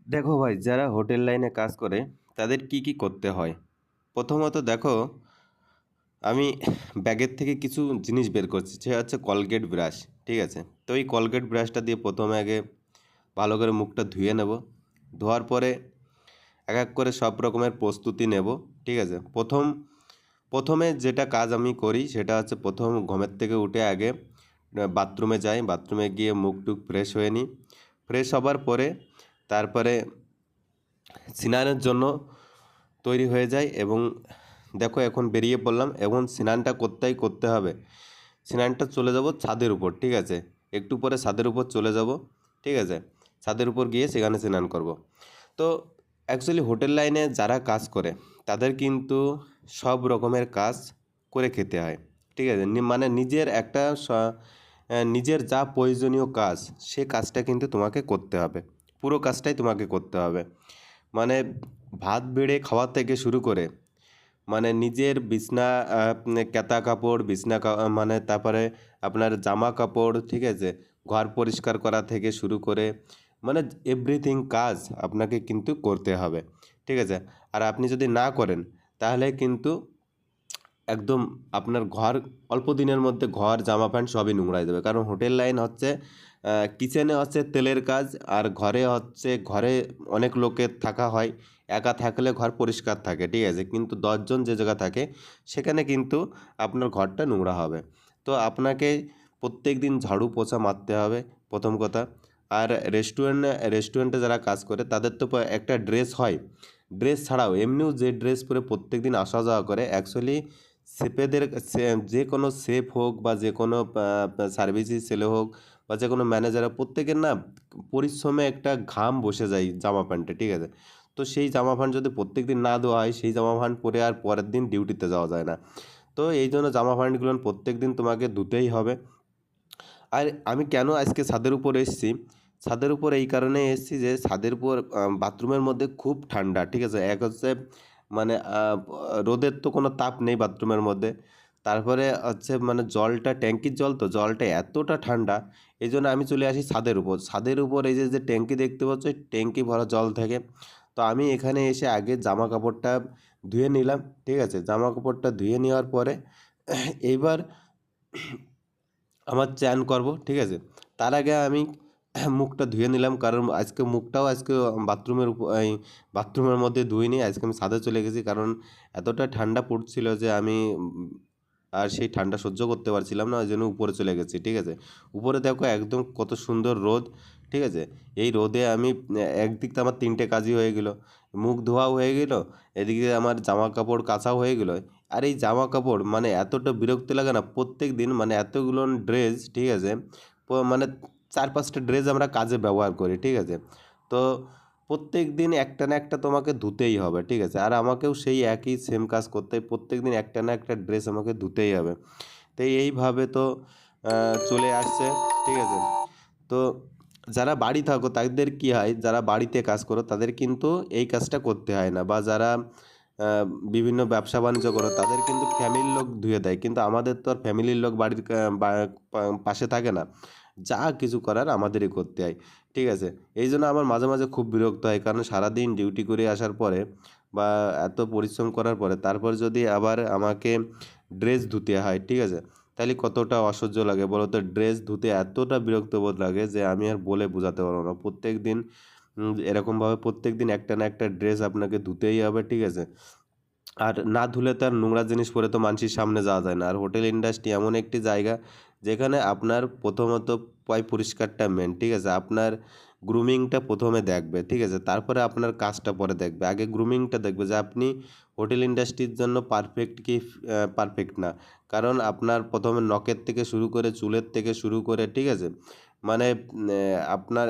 দেখো ভাই, যারা হোটেল লাইনে কাজ করে তাদের কি কি করতে হয়। প্রথমত দেখো, আমি ব্যাগের থেকে কিছু জিনিস বের করছি, সে হচ্ছে কলগেট ব্রাশ। ঠিক আছে, তো এই কলগেট ব্রাশটা দিয়ে প্রথমে আগে ভালো করে মুখটা ধুয়ে নেব। ধোয়ার পরে এক এক করে সব রকমের প্রস্তুতি নেব। ঠিক আছে, প্রথমে যেটা কাজ আমি করি সেটা হচ্ছে প্রথম ঘুমের থেকে উঠে আগে বাথরুমে যাই, বাথরুমে গিয়ে মুখ টুক ফ্রেশ হয়ে নিই। ফ্রেশ হবার পরে তারপরে স্নানের জন্য তৈরি হয়ে যায় এবং দেখো এখন বেরিয়ে পড়লাম এবং স্নানটা করতেই করতে হবে। স্নানটা চলে যাব ছাদের উপর। ঠিক আছে, একটু পরে ছাদের উপর চলে যাব। ঠিক আছে, ছাদের উপর গিয়ে সেখানে স্নান করব। তো অ্যাকচুয়ালি হোটেল লাইনে যারা কাজ করে তাদের কিন্তু সব রকমের কাজ করে খেতে হয়। ঠিক আছে, মানে নিজের একটা নিজের যা প্রয়োজনীয় কাজ সে কাজটা কিন্তু তোমাকে করতে হবে। পুরো কাজটাই তোমাকে করতে হবে। মানে ভাত বেড়ে খাওয়া থেকে শুরু করে মানে নিজের বিছনা কাঁথা কাপড় মানে তারপরে আপনার জামা কাপড়, ঠিক আছে, ঘর পরিষ্কার করা থেকে শুরু করে মানে এভরিথিং কাজ আপনাকে কিন্তু করতে হবে। ঠিক আছে, আর আপনি যদি না করেন তাহলে কিন্তু একদম আপনার ঘর অল্প দিনের মধ্যে ঘর জামা প্যান্ট সবই নোংরা হয়ে যাবে। কারণ হোটেল লাইন হচ্ছে কিচেনে হচ্ছে তেলের কাজ, আর ঘরে হচ্ছে ঘরে অনেক লোকের থাকা হয়। একা থাকলে ঘর পরিষ্কার থাকে, ঠিক আছে, কিন্তু 10 জন যে জায়গা থাকে সেখানে কিন্তু আপনার ঘরটা নোংরা হবে। তো আপনাকে প্রত্যেক দিন ঝাড়ু পোছা মারতে হবে প্রথম কথা। আর রেস্টুরেন্টে যারা কাজ করে তাদের তো একটা ড্রেস হয়। ড্রেস ছাড়াও এমনিও যে ড্রেস পরে প্রত্যেক দিন আসা যাওয়া করে, অ্যাকচুয়ালি শেফেদের যে কোনো শেফ হোক বা যে কোনো সার্ভিসি ছেলে হোক বা যে কোনো ম্যানেজার হোক, প্রত্যেকের না পরিশ্রমে একটা ঘাম বসে যায় জামা প্যান্টে। ঠিক আছে, তো সেই জামা প্যান্ট যদি প্রত্যেক দিন না ধোয়া হয় সেই জামা প্যান্ট পরে আর পরের দিন ডিউটিতে যাওয়া যায় না। তো এই জন্য জামা প্যান্টগুলো প্রত্যেক দিন তোমাকে ধুতেই হবে। আর আমি কেন আজকে ছাদের উপর এসেছি, ছাদের উপর এই কারণে এসেছি যে ছাদের উপর বাথরুমের মধ্যে খুব ঠান্ডা। ঠিক আছে, এক হচ্ছে মানে রোদের তো কোনো তাপ নেই বাথরুমের মধ্যে। তারপরে হচ্ছে মানে জলটা ট্যাঙ্কির জল, তো জলটা এতটা ঠান্ডা, এই জন্য আমি চলে আসি ছাদের উপর। ছাদের উপর এই যে যে ট্যাঙ্কি দেখতে পাচ্ছ, ট্যাঙ্কি ভরা জল থাকে। তো আমি এখানে এসে আগে জামা কাপড়টা ধুয়ে নিলাম। ঠিক আছে, জামা কাপড়টা ধুয়ে নেওয়ার পরে এইবার আমার চান করব। ঠিক আছে, তার আগে আমি মুখটা ধুয়ে নিলাম, কারণ আজকে মুখটাও আজকে বাথরুমের মধ্যে ধুইনি, আজকে আমি ছাদে চলে গেছি। কারণ এতটা ঠান্ডা পড়ছিল যে আমি আর সেই ঠান্ডা সহ্য করতে পারছিলাম না, ওই জন্য উপরে চলে গেছি। ঠিক আছে, উপরে দেখো একদম কত সুন্দর রোদ। ঠিক আছে, এই রোদে আমি একদিক তো আমার 3টে কাজই হয়ে গেল, মুখ ধোয়াও হয়ে গেল, এদিকে আমার জামা কাপড় কাচাও হয়ে গেল। আর এই জামা কাপড় মানে এতটা বিরক্তি লাগে না প্রত্যেক দিন, মানে এতগুলো ড্রেস। ঠিক আছে, মানে 4-5টা ড্রেস আমরা কাজে ব্যবহার করি। ঠিক আছে, তো প্রত্যেক দিন একটা না একটা তোমাকে ধুতেই হবে। ঠিক আছে, আর আমাকেও সেই একই সেম কাজ করতে হয়, প্রত্যেক দিন একটা না একটা ড্রেস আমাকে ধুতেই হবে। তো এইভাবে তো চলে আসছে। ঠিক আছে, তো যারা বাড়ি থাকো তাদের কি হয়, যারা বাড়িতে কাজ করো তাদের কিন্তু এই কাজটা করতে হয় না, বা যারা বিভিন্ন ব্যবসা বাণিজ্য করো তাদের কিন্তু ফ্যামিলির লোক ধুয়ে দেয়, কিন্তু আমাদের তো আর ফ্যামিলির লোক বাড়ির পাশে থাকে না, যা কিছু করার আমাদেরই করতে হয়। ঠিক আছে, এই জন্য আমার মাঝে মাঝে খুব বিরক্ত হয়, কারণ সারাদিন ডিউটি করে আসার পরে বা এত পরিশ্রম করার পরে তারপর যদি আবার আমাকে ড্রেস ধুতে হয়, ঠিক আছে, তাহলে কতটা অসহ্য লাগে বলো তো। ড্রেস ধুতে এতটা বিরক্ত বোধ লাগে যে আমি আর বলে বোঝাতে পারবো না। প্রত্যেক দিন এরকমভাবে প্রত্যেক দিন একটা না একটা ড্রেস আপনাকে ধুতেই হবে। ঠিক আছে, আর না ধুলে তো আর নোংরা জিনিস পরে তো মানুষের সামনে যাওয়া যায় না। আর হোটেল ইন্ডাস্ট্রি এমন একটি জায়গা যেখানে আপনার প্রথমত পরিষ্কারটা মেন। ঠিক আছে, আপনার গ্রুমিংটা প্রথমে দেখবে। ঠিক আছে, তারপরে আপনার কাজটা পরে দেখবে, আগে গ্রুমিংটা দেখবে যে আপনি হোটেল ইন্ডাস্ট্রির জন্য পারফেক্ট কি পারফেক্ট না। কারণ আপনার প্রথমে নখের থেকে শুরু করে চুলের থেকে শুরু করে, ঠিক আছে, মানে আপনার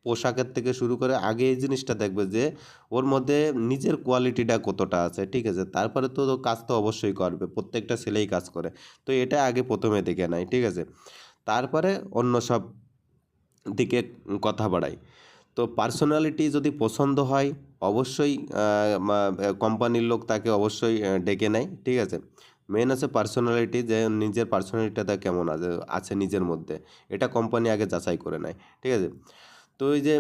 পোশাকের থেকে শুরু করে আগে এই জিনিসটা দেখবে যে ওর মধ্যে নিজের কোয়ালিটিটা কতটা আছে। ঠিক আছে, তারপরে তো কাজ তো অবশ্যই করবে, প্রত্যেকটা ছেলেই কাজ করে। তো এটা আগে প্রথমে দেখে নেয়। ঠিক আছে, তারপরে অন্য সব দিকে কথা বাড়ায়। তো পার্সোনালিটি যদি পছন্দ হয় অবশ্যই কোম্পানির লোক তাকে অবশ্যই ডেকে নেয়। ঠিক আছে, মেন আছে পার্সোনালিটি, যে নিজের পার্সোনালিটিটা কেমন আছে আছে নিজের মধ্যে, এটা কোম্পানি আগে যাচাই করে নেয়। ঠিক আছে, তো ওই যে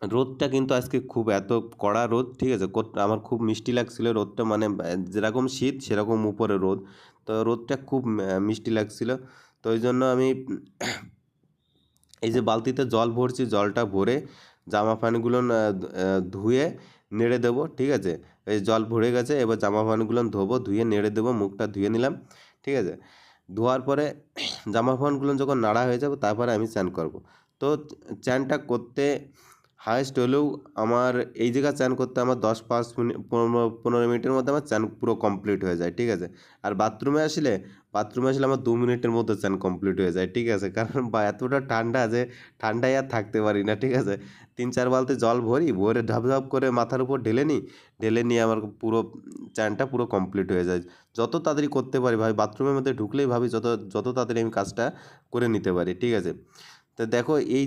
রোদটা কিন্তু আজকে খুব এত কড়া রোদ, ঠিক আছে? আমার খুব মিষ্টি লাগছিল রোদটা, মানে যেরকম শীত সেরকম উপরে রোদ। তো রোদটা খুব মিষ্টি লাগছিল। তো ওই জন্য আমি এই যে বালতিতে জল ভরছি, জলটা ভরে জামা প্যান্টগুলো ধুয়ে নেড়ে দেবো, ঠিক আছে? এই জল ভরে গেছে, এবার জামা প্যান্টগুলো ধোবো, ধুয়ে নেড়ে দেবো, মুখটা ধুয়ে নিলাম, ঠিক আছে? ধোয়ার পরে জামা প্যান্টগুলো যখন নাড়া হয়ে যাবে তারপরে আমি স্নান করব। তো স্নানটা করতে হায়েস্ট হলেও আমার এই জায়গায় স্নান করতে আমার 10-5 মিনিট 15 মিনিটের মধ্যে আমার স্নান পুরো কমপ্লিট হয়ে যায়, ঠিক আছে? আর বাথরুমে আসলে আমার 2 মিনিটের মধ্যে স্নান কমপ্লিট হয়ে যায়, ঠিক আছে? কারণ বা এতটা ঠান্ডা যে ঠান্ডায় আর থাকতে পারি না, ঠিক আছে? 3-4 বালতি জল ভরে ঢাপ ঢাপ করে মাথার উপর ঢেলে নিয়ে আমার পুরো স্নানটা পুরো কমপ্লিট হয়ে যায়। যত তাড়াতাড়ি করতে পারি ভাই, বাথরুমের মধ্যে ঢুকলেই ভাবি যত তাড়াতাড়ি আমি কাজটা করে নিতে পারি, ঠিক আছে? তো দেখো এই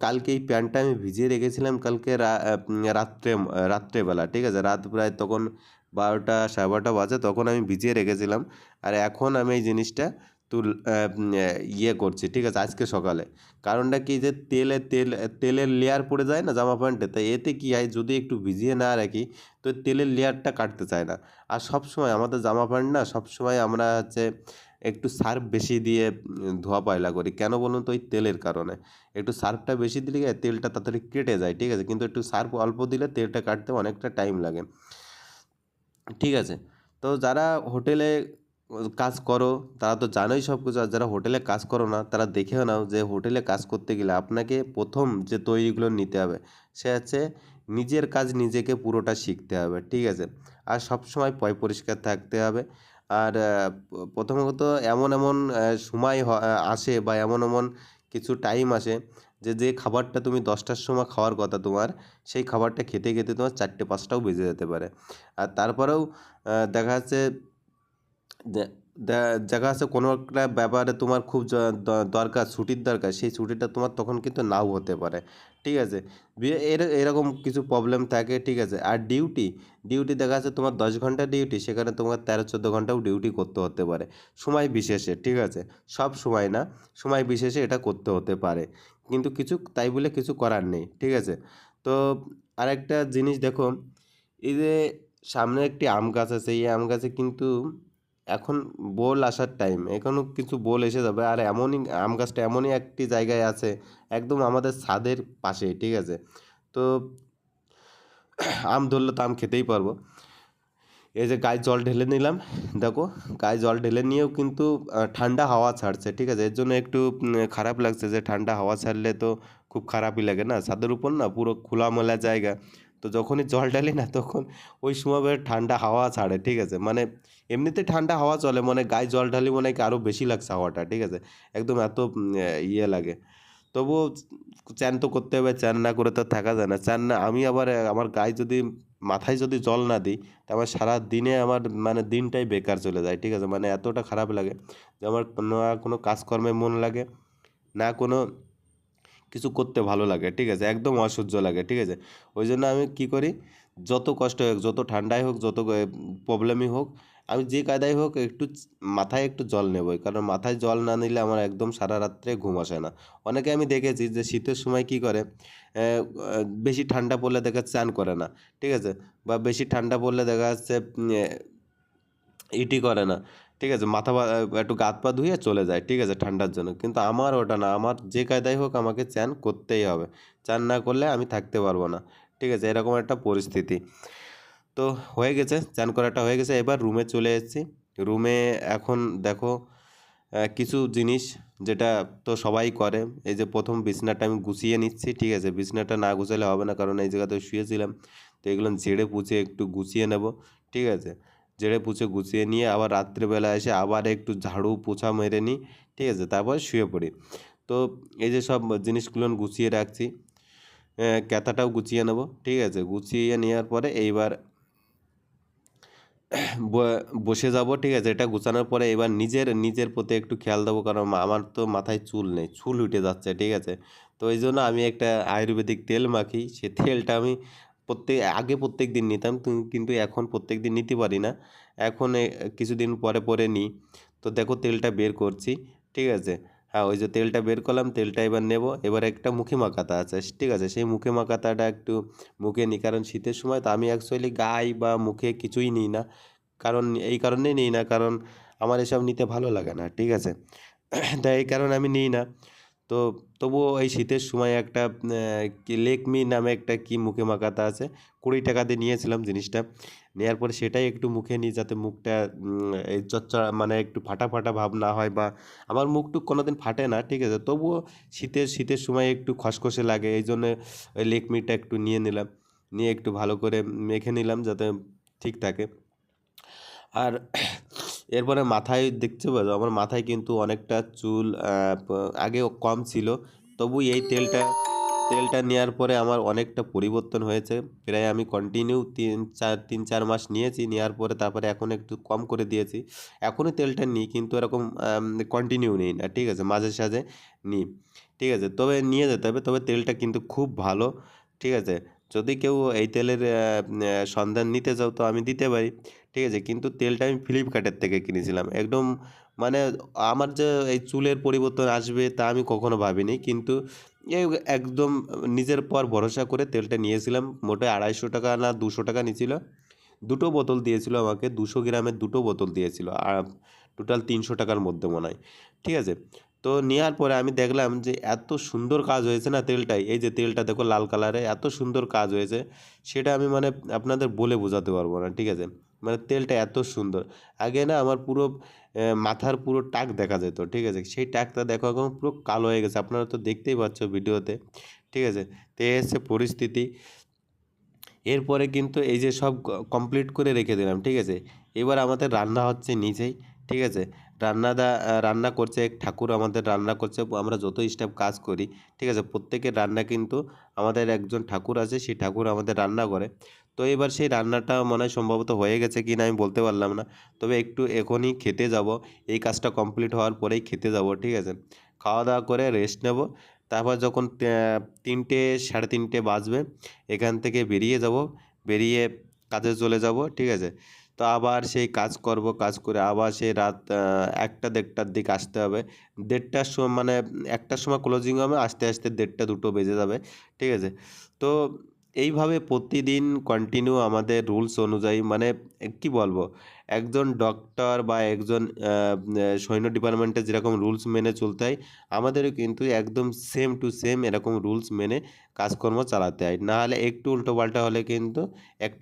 কালকে এই প্যান্টটা আমি ভিজিয়ে রেখেছিলাম কালকে রাত্রেবেলা, ঠিক আছে? রাত প্রায় তখন 12টা 12:30 বাজে, তখন আমি ভিজিয়ে রেখেছিলাম। আর এখন আমি এই জিনিসটা ইয়ে করছি, ঠিক আছে? আজকে সকালে। কারণটা কি, যে তেলের লেয়ার পড়ে যায় না জামা প্যান্টে, তাই এতে কি হয়, যদি একটু ভিজিয়ে না রাখি তো তেলের লেয়ারটা কাটতে চায় না। আর সবসময় আমাদের জামা প্যান্ট না, সবসময় আমরা হচ্ছে একটু সার্ফ বেশি দিয়ে ধোয়া পয়লা করি। কেন বলুন তো? ওই তেলের কারণে। একটু সার্ফটা বেশি দিলে কি হয়, তেলটা তাড়াতাড়ি কেটে যায়, ঠিক আছে? কিন্তু একটু সার্ফ অল্প দিলে তেলটা কাটতে অনেকটা টাইম লাগে, ঠিক আছে? তো যারা হোটেলে কাজ করো তারা তো জানোই সব কিছু। আর যারা হোটেলে কাজ করো না তারা দেখেও নাও যে হোটেলে কাজ করতে গেলে আপনাকে প্রথম যে তৈরিগুলো নিতে হবে সে হচ্ছে নিজের কাজ নিজেকে পুরোটা শিখতে হবে, ঠিক আছে? আর সবসময় পরিষ্কার থাকতে হবে। আর প্রথমত এমন সময় আসে বা এমন কিছু টাইম আসে যে খাবারটা তুমি 10টার সময় খাওয়ার কথা তোমার, সেই খাবারটা খেতে খেতে তোমার 4টে 5টাও বেজে যেতে পারে। আর তারপরেও দেখা যাচ্ছে দে দেখা যাচ্ছে কোনো একটা ব্যাপারে তোমার খুব দরকার, ছুটির দরকার, সেই ছুটিটা তোমার তখন কিন্তু নাও হতে পারে, ঠিক আছে? এরকম কিছু প্রবলেম থাকে, ঠিক আছে? আর ডিউটি দেখা যাচ্ছে তোমার 10 ঘন্টা ডিউটি, সেখানে তোমার 13-14 ঘন্টাও ডিউটি করতে হতে পারে সময় বিশেষে, ঠিক আছে? সব সময় না, সময় বিশেষে এটা করতে হতে পারে। কিন্তু তাই বলে কিছু করার নেই, ঠিক আছে? তো আরেকটা জিনিস দেখো, এই যে সামনে একটি আম গাছ আছে, এই আম গাছে কিন্তু এখন বোল আসার টাইম, এখনও কিছু বোল এসে যাবে। আর এমনই আম গাছটা এমনই একটি জায়গায় আছে একদম আমাদের ছাদের পাশেই, ঠিক আছে? তো আম ধরলে তো আম খেতেই পারবো। এই যে গায়ে জল ঢেলে নিলাম, দেখো গায়ে জল ঢেলে নিয়েও কিন্তু ঠান্ডা হাওয়া ছাড়ছে, ঠিক আছে? এর জন্য একটু খারাপ লাগছে যে ঠান্ডা হাওয়া ছাড়লে তো খুব খারাপই লাগে না, ছাদের উপর না পুরো খোলামেলা জায়গা। তো যখনই জল ঢালি না তখন ওই সময় বেশ ঠান্ডা হাওয়া ছাড়ে, ঠিক আছে? মানে এমনিতে ঠান্ডা হাওয়া চলে, মানে গায়ে জল ঢালি মনে হয় কি আরও বেশি লাগছে হাওয়াটা, ঠিক আছে? একদম এত ইয়ে লাগে। তবুও চান তো করতে হবে, চান না করে তো থাকা যায় না। চান না, আমি আবার আমার গায়ে যদি মাথায় যদি জল না দিই তা আমার সারা দিনে আমার মানে দিনটাই বেকার চলে যায়, ঠিক আছে? মানে এতটা খারাপ লাগে যে আমার না কোনো কাজকর্মে মন লাগে, না কোনো কিছু করতে ভালো লাগে, ঠিক আছে? একদম অসহ্য লাগে, ঠিক আছে? ওই জন্য আমি কী করি, যত কষ্ট হোক, যত ঠান্ডাই হোক, যত প্রবলেমই হোক, আমি যে কায়দায় হোক একটু মাথায় একটু জল নেবই, কারণ মাথায় জল না নিলে আমার একদম সারা রাত্রে ঘুম আসে না। অনেকে আমি দেখেছি যে শীতের সময় কী করে, বেশি ঠান্ডা পড়লে দেখা যাচ্ছে চান করে না, ঠিক আছে? বা বেশি ঠান্ডা পড়লে দেখা যাচ্ছে ইটি করে না, ঠিক আছে? একটু গা হাত পা ধুয়ে চলে যায়, ঠিক আছে, ঠান্ডার জন্য। কিন্তু আমার ওটা না, আমার যে কায়দায় হোক আমাকে চান করতেই হবে। চান না করলে আমি থাকতে পারবো না, ঠিক আছে? এরকম একটা পরিস্থিতি। তো হয়ে গেছে, চান করাটা হয়ে গেছে, এবার রুমে চলে এসেছি। রুমে এখন দেখো কিছু জিনিস যেটা তো সবাই করে, এই যে প্রথম বিছনাটা আমি গুছিয়ে নিচ্ছি, ঠিক আছে? বিছনাটা না গুছালে হবে না, কারণ এই জায়গাতে শুয়েছিলাম। তো এগুলো ঝেড়ে পুছে একটু গুছিয়ে নেব, ঠিক আছে? ঝেড়ে পুছে গুছিয়ে নিয়ে আবার রাত্রেবেলা এসে আবার একটু ঝাড়ু পোছা মেরে নিই, ঠিক আছে? তারপর শুয়ে পড়ি। তো এই যে সব জিনিসগুলো গুছিয়ে রাখছি, ক্যাথাটাও গুছিয়ে নেব, ঠিক আছে? গুছিয়ে নেওয়ার পরে এইবার বসে যাব, ঠিক আছে? এটা গুছানোর পরে এবার নিজের প্রতি একটু খেয়াল দেবো, কারণ আমার তো মাথায় চুল নেই, চুল উঠে যাচ্ছে, ঠিক আছে? তো এই জন্য আমি একটা আয়ুর্বেদিক তেল মাখি, সে তেলটা আমি প্রত্যেক দিন নিতাম, কিন্তু এখন প্রত্যেক দিন নিতে পারি না। এখন কিছুদিন পরে নিই। তো দেখো তেলটা বের করছি, ঠিক আছে? হ্যাঁ, ওই যে তেলটা বের করলাম, তেলটা এবার নেব। এবার একটা মুখে মাখাতা আছে, ঠিক আছে? সেই মুখে মাখাতাটা একটু মুখে নিই, কারণ শীতের সময় তো আমি অ্যাকচুয়ালি গায়ে বা মুখে কিছুই নিই না। কারণ এই কারণেই নিই না, কারণ আমার এসব নিতে ভালো লাগে না, ঠিক আছে? তাই এই কারণে আমি নিই না। তো তবুও এই শীতের সময় একটা কি লেকমি নামে একটা কি মুখে মাখাতা আছে, 20 টাকা দিয়ে নিয়েছিলাম জিনিসটা। নেয়ার পরে সেটাই একটু মুখে নিই, যাতে মুখটা এই চচ্চড়া মানে একটু ফাটা, ফাটা ভাব না হয়, বা আমার মুখ-টুখ কোনোদিন ফাটে না, ঠিক আছে? তবুও শীতের সময় একটু খসখসে লাগে, এইজন্যে ওই লেকমিটা একটু নিয়ে নিলাম। নিয়ে একটু ভালো করে মেখে নিলাম যাতে ঠিক থাকে। আর এরপরে মাথায় দেখতে পারো, আমার মাথায় কিন্তু অনেকটা চুল আগেও কম ছিল, তবু এই তেলটা নেওয়ার পরে আমার অনেকটা পরিবর্তন হয়েছে। প্রায় আমি কন্টিনিউ 3-4 মাস নিয়েছি, নেওয়ার পরে তারপরে এখন একটু কম করে দিয়েছি। এখনও তেলটা নিই, কিন্তু এরকম কন্টিনিউ নিই না, ঠিক আছে? মাঝে সাঝে নিই, ঠিক আছে? তবে নিয়ে যেতে হবে, তবে তেলটা কিন্তু খুব ভালো, ঠিক আছে? যদি কেউ এই তেলের সন্ধান নিতে চাও তো আমি দিতে পারি, ঠিক আছে? কিন্তু তেলটা আমি ফ্লিপকার্টের থেকে কিনেছিলাম। একদম মানে আমার যে এই চুলের পরিবর্তন আসবে তা আমি কখনো ভাবিনি। কিন্তু এই একদম নিজের পর ভরসা করে তেলটা নিয়েছিলাম। মোটে ৳250 না ৳200 নিছিল। ২ টো বোতল দিয়েছিল আমাকে, ২০০ গ্রামের ২ টো বোতল দিয়েছিল। টোটাল ৳৩০০ র মধ্যে মনে হয়। ঠিক আছে? তো নেয়ার পরে আমি দেখলাম যে এত সুন্দর কাজ হয়েছে না তেলটায়। এই যে তেলটা দেখো লাল কালারের, এত সুন্দর কাজ হয়েছে, সেটা আমি মানে আপনাদের বলে বোঝাতে পারব না। ঠিক আছে? মানে তেলটা এত সুন্দর। আগে না আমার পুরো মাথার পুরো টাক দেখা যেত। ঠিক আছে? সেই টাকটা দেখো এখন পুরো কালো হয়ে গেছে। আপনারা তো দেখতেই পাচ্ছ ভিডিওতে। ঠিক আছে? তো এই হচ্ছে পরিস্থিতি। এরপরে কিন্তু এই যে সব কমপ্লিট করে রেখে দিলাম, ঠিক আছে? এবার আমাদের রান্না হচ্ছে নিচেই, ঠিক আছে? রান্না করছে এক ঠাকুর, আমাদের রান্না করছে। আমরা যত স্টাফ কাজ করি, ঠিক আছে? প্রত্যেকের রান্না কিন্তু আমাদের একজন ঠাকুর আছে, সেই ঠাকুর আমাদের রান্না করে। তো এবার সেই রান্নাটা মনে হয় সম্ভবত হয়ে গেছে কিনা আমি বলতে পারলাম না। তবে একটু এখনই খেতে যাব। এই কাজটা কমপ্লিট হওয়ার পরেই খেতে যাব, ঠিক আছে? খাওয়া-দাওয়া করে রেস্ট নেব। তারপর যখন ৩টে ৩:৩০ বাজবে, এখান থেকে বেরিয়ে যাব, বেরিয়ে কাজে চলে যাব, ঠিক আছে? তো আবার সেই কাজ করব, কাজ করে আবার সেই রাত ১টা-১:৩০টার দিকে আসতে হবে। ১:৩০টার মানে ১টার সময় ক্লোজিং হবে, আসতে, আসতে ১:৩০-২টো বেজে যাবে, ঠিক আছে? তো এইভাবে প্রতিদিন কন্টিনিউ আমাদের রুলস অনুযায়ী মানে কি বলবো? একজন ডক্টর বা একজন সৈন্য ডিপার্টমেন্টে যেরকম রুলস মেনে চলতে হয়, আমাদেরও কিন্তু একদম সেম টু সেম এরকম রুলস মেনে কাজকর্ম চালাতে হয়। না হলে একটু উল্টোপাল্টা হলে কিন্তু একটা